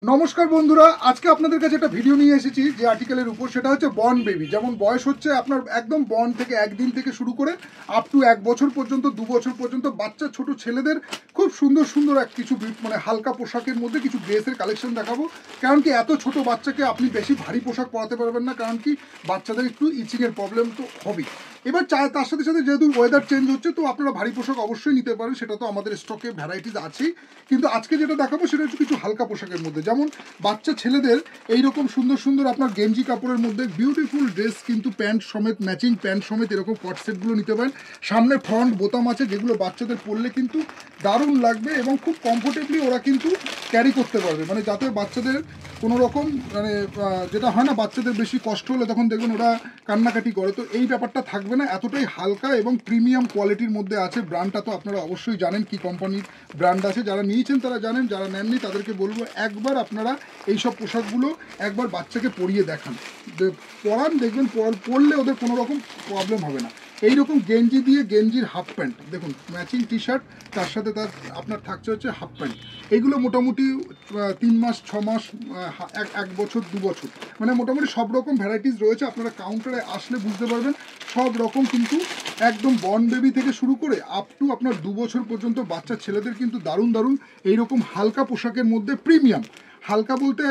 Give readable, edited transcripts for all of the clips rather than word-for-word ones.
নমস্কার বন্ধুরা, আজকে আপনাদের কাছে একটা ভিডিও নিয়ে এসেছি যে আর্টিকেলের উপর, সেটা হচ্ছে বর্ন বেবি। যেমন বয়স হচ্ছে আপনার একদম বর্ন থেকে একদিন থেকে শুরু করে আপ টু 1 বছর পর্যন্ত, 2 বছর পর্যন্ত বাচ্চা ছোট ছেলেদের খুব সুন্দর সুন্দর কিছু মানে হালকা পোশাকের মধ্যে কিছু ড্রেসের কালেকশন দেখাবো। কারণ কি এত ছোট বাচ্চাকে আপনি বেশি ভারী পোশাক পরাতে পারবেন না, কারণ কি বাচ্চাদের একটু ইচিংয়ের প্রবলেম তো হবেই। এবার তার সাথে সাথে যেহেতু ওয়েদার চেঞ্জ হচ্ছে, তো আপনারা ভারী পোশাক অবশ্যই নিতে পারেন, সেটা তো আমাদের স্টকে ভ্যারাইটিস আছেই। কিন্তু আজকে যেটা দেখাবো সেটা হচ্ছে কিছু হালকা পোশাকের মধ্যে, যেমন বাচ্চা ছেলেদের এইরকম সুন্দর সুন্দর আপনার গেঞ্জি কাপড়ের মধ্যে বিউটিফুল ড্রেস, কিন্তু প্যান্ট সমেত, ম্যাচিং প্যান্ট সমেত এরকম কট সেটগুলো নিতে পারেন। সামনে ফ্রন্ট বোতাম আছে, যেগুলো বাচ্চাদের পরলে কিন্তু দারুণ লাগবে এবং খুব কমফোর্টেবলি ওরা কিন্তু ক্যারি করতে পারবে, মানে যাতে বাচ্চাদের কোনো রকম মানে যেটা হয় না, বাচ্চাদের বেশি কষ্ট হলে তখন দেখবেন ওরা কান্নাকাটি করে, তো এই ব্যাপারটা থাকবে না। এতটাই হালকা এবং প্রিমিয়াম কোয়ালিটির মধ্যে আছে। ব্র্যান্ডটা তো আপনারা অবশ্যই জানেন কি কোম্পানির ব্র্যান্ড আছে, যারা নিয়েছেন তারা জানেন, যারা নেননি তাদেরকে বলবো একবার আপনারা এইসব পোশাকগুলো একবার বাচ্চাকে পরিয়ে দেখান, পরান, দেখবেন পরলে ওদের কোনো রকম প্রবলেম হবে না। এইরকম গেঞ্জি দিয়ে গেঞ্জির হাফ প্যান্ট দেখুন, ম্যাচিং টি শার্ট, তার সাথে তার আপনার থাকছে হচ্ছে হাফ প্যান্ট। এইগুলো মোটামুটি 3 মাস 6 মাস 1 বছর 2 বছর, মানে মোটামুটি সব রকম ভ্যারাইটিস রয়েছে। আপনারা কাউন্টারে আসলে বুঝতে পারবেন সব রকম, কিন্তু একদম বর্ন বেবি থেকে শুরু করে আপ টু আপনার 2 বছর পর্যন্ত বাচ্চা ছেলেদের কিন্তু দারুণ দারুণ এইরকম হালকা পোশাকের মধ্যে প্রিমিয়াম। হালকা বলতে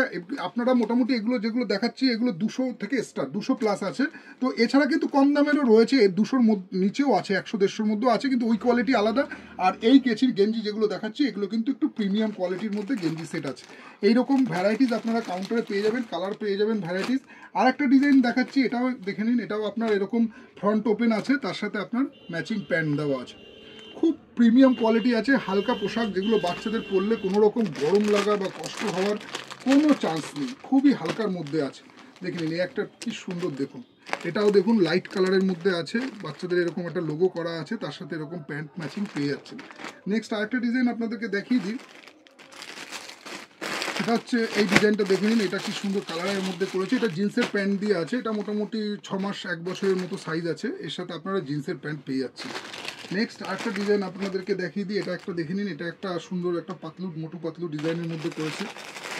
আপনারা মোটামুটি এগুলো যেগুলো দেখাচ্ছি এগুলো 200 থেকে স্টার্ট, 200 প্লাস আছে। তো এছাড়া কিন্তু কম দামেরও রয়েছে, 200-র নিচেও আছে, 100-150-র মধ্যেও আছে, কিন্তু ওই কোয়ালিটি আলাদা। আর এই কেচির গেঞ্জি যেগুলো দেখাচ্ছি এগুলো কিন্তু একটু প্রিমিয়াম কোয়ালিটির মধ্যে গেঞ্জি সেট আছে। এইরকম ভ্যারাইটিস আপনারা কাউন্টারে পেয়ে যাবেন, কালার পেয়ে যাবেন ভ্যারাইটিস। আর একটা ডিজাইন দেখাচ্ছি, এটাও দেখে নিন। এটাও আপনার এরকম ফ্রন্ট ওপেন আছে, তার সাথে আপনার ম্যাচিং প্যান্ট দেওয়া আছে। খুব প্রিমিয়াম কোয়ালিটি আছে, হালকা পোশাক, যেগুলো বাচ্চাদের পরলে কোনো রকম গরম লাগা বা কষ্ট হওয়ার কোনো চান্স নেই। খুবই হালকার মধ্যে আছে, দেখে নিন। এই একটা কি সুন্দর দেখুন, এটাও দেখুন লাইট কালারের মধ্যে আছে, বাচ্চাদের এরকম একটা লোগো করা আছে, তার সাথে এরকম প্যান্ট ম্যাচিং পেয়ে যাচ্ছেন। নেক্সট আরেকটা ডিজাইন আপনাদেরকে দেখিয়ে দিই, এটা হচ্ছে এই ডিজাইনটা দেখে নিন। এটা কি সুন্দর কালারের মধ্যে করেছে, এটা জিন্সের প্যান্ট দিয়ে আছে। এটা মোটামুটি 6 মাস 1 বছরের মতো সাইজ আছে, এর সাথে আপনারা জিন্সের প্যান্ট পেয়ে যাচ্ছেন। নেক্সট আরেকটা ডিজাইন আপনাদেরকে দেখিয়ে দিই, এটা একটা দেখে নিন। এটা একটা সুন্দর একটা পাতলু মোটু পাতলু ডিজাইনের মধ্যে করেছে।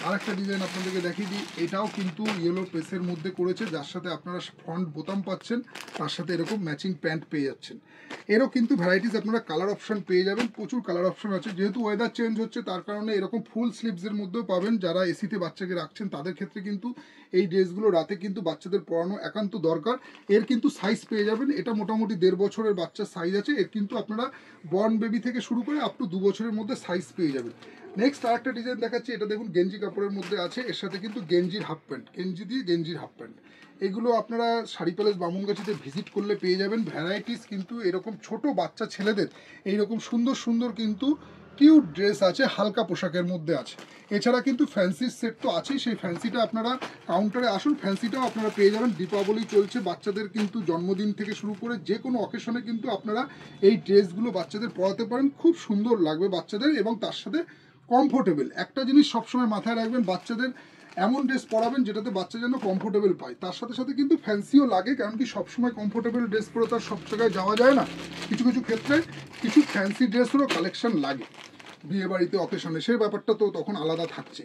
আর একটা ডিজাইন আপনাদেরকে দেখিয়ে দিই, এটাও কিন্তু ইয়েলো পেসের মধ্যে করেছে, যার সাথে আপনারা ফ্রন্ট বোতাম পাচ্ছেন, তার সাথে এরকম ম্যাচিং প্যান্ট পেয়ে যাচ্ছেন। এরও কিন্তু ভ্যারাইটিস আপনারা কালার অপশন পেয়ে যাবেন, প্রচুর কালার অপশন আছে। যেহেতু ওয়েদার চেঞ্জ হচ্ছে তার কারণে এরকম ফুল স্লিভসের মধ্যেও পাবেন। যারা এসিতে বাচ্চাকে রাখছেন তাদের ক্ষেত্রে কিন্তু এই ড্রেসগুলো রাতে কিন্তু বাচ্চাদের পরানো একান্ত দরকার। এর কিন্তু সাইজ পেয়ে যাবেন, এটা মোটামুটি 1.5 বছরের বাচ্চার সাইজ আছে। এর কিন্তু আপনারা বর্ন বেবি থেকে শুরু করে আপ টু 2 বছরের মধ্যে সাইজ পেয়ে যাবেন। নেক্সট আরেকটা ডিজাইন দেখাচ্ছি, এটা দেখুন গেঞ্জি কাপড়ের মধ্যে আছে, এর সাথে কিন্তু গেঞ্জির হাফ প্যান্ট, গেঞ্জি দিয়ে গেঞ্জির হাফ প্যান্ট। এগুলো আপনারা শাড়ি প্যালেস বামুনগাছিতে ভিজিট করলে পেয়ে যাবেন ভ্যারাইটিস। কিন্তু এরকম ছোট বাচ্চা ছেলেদের এইরকম সুন্দর সুন্দর কিন্তু কিউট ড্রেস আছে, হালকা পোশাকের মধ্যে আছে। এছাড়া কিন্তু ফ্যান্সির সেট তো আছেই, সেই ফ্যান্সিটা আপনারা কাউন্টারে আসুন, ফ্যান্সিটাও আপনারা পেয়ে যাবেন। দীপাবলি চলছে, বাচ্চাদের কিন্তু জন্মদিন থেকে শুরু করে যে কোনো অকেশনে কিন্তু আপনারা এই ড্রেসগুলো বাচ্চাদের পরাতে পারেন, খুব সুন্দর লাগবে বাচ্চাদের এবং তার সাথে কমফোর্টেবল। একটা জিনিস সবসময় মাথায় রাখবেন, বাচ্চাদের এমন ড্রেস পরাবেন যেটাতে বাচ্চা যেন কমফোর্টেবল পায়। তার সাথে সাথে কিন্তু ফ্যান্সিও লাগে, কারণ কি সবসময় কমফোর্টেবল ড্রেস পরে তার সব জায়গায় যাওয়া যায় না। কিছু কিছু ক্ষেত্রে কিছু ফ্যান্সি ড্রেসেরও কালেকশন লাগে বিয়ে বাড়িতে অকেশনে, সেই ব্যাপারটা তো তখন আলাদা থাকছে।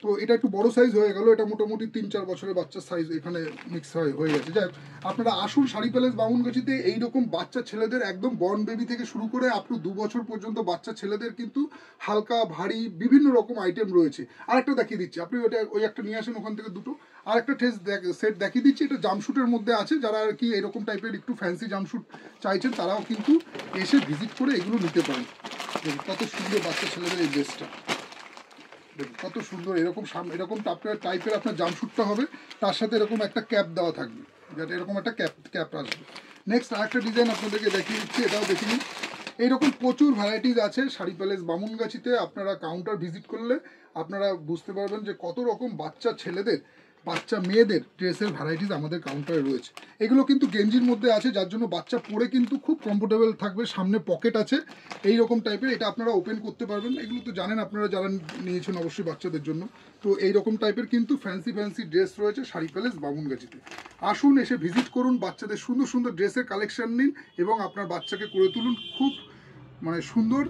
তো এটা একটু বড় সাইজ হয়ে গেল, এটা মোটামুটি 3-4 বছরের বাচ্চার সাইজ এখানে মিক্স হয়ে গেছে। যাই আপনারা আসুন শাড়ি প্যালেস বামুনগাছিতে, এইরকম বাচ্চা ছেলেদের একদম বর্ন বেবি থেকে শুরু করে আপ টু 2 বছর পর্যন্ত বাচ্চা ছেলেদের কিন্তু হালকা ভারী বিভিন্ন রকম আইটেম রয়েছে। আরেকটা দেখিয়ে দিচ্ছি, আপনি ওই একটা নিয়ে আসেন ওখান থেকে দুটো। আরেকটা সেট দেখিয়ে দিচ্ছি, এটা জামশুটের মধ্যে আছে। যারা আর কি এরকম টাইপের একটু ফ্যান্সি জামশুট চাইছেন তারাও কিন্তু এসে ভিজিট করে এগুলো নিতে পারেন। কত সুন্দর বাচ্চা ছেলেদের এই ড্রেসটা, দেখুন কত সুন্দর। এরকম এরকম টাইপের আপনার জামশুটটা হবে, তার সাথে এরকম একটা ক্যাপ দেওয়া থাকবে, যাতে এরকম একটা ক্যাপ আসবে। নেক্সট আরেকটা ডিজাইন আপনাদেরকে দেখিয়ে দিচ্ছি, এটাও দেখে নিন। এইরকম প্রচুর ভ্যারাইটিস আছে শাড়ি প্যালেস বামুনগাছিতে। আপনারা কাউন্টার ভিজিট করলে আপনারা বুঝতে পারবেন যে কত রকম বাচ্চা ছেলেদের, বাচ্চা মেয়েদের ড্রেসের ভ্যারাইটিস আমাদের কাউন্টারে রয়েছে। এগুলো কিন্তু গেঞ্জির মধ্যে আছে, যার জন্য বাচ্চা পরে কিন্তু খুব কমফোর্টেবল থাকবে। সামনে পকেট আছে এই রকম টাইপের, এটা আপনারা ওপেন করতে পারবেন। এগুলো তো জানেন আপনারা, যারা নিয়েছেন অবশ্যই বাচ্চাদের জন্য। তো এই রকম টাইপের কিন্তু ফ্যান্সি ড্রেস রয়েছে শাড়ি প্যালেস বামুনগাছিতে। আসুন, এসে ভিজিট করুন, বাচ্চাদের সুন্দর সুন্দর ড্রেসের কালেকশন নিন এবং আপনার বাচ্চাকে করে তুলুন খুব মানে সুন্দর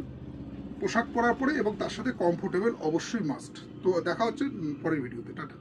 পোশাক পরার পরে এবং তার সাথে কমফোর্টেবল অবশ্যই মাস্ট। তো দেখা হচ্ছে পরের ভিডিওতে, টাটা।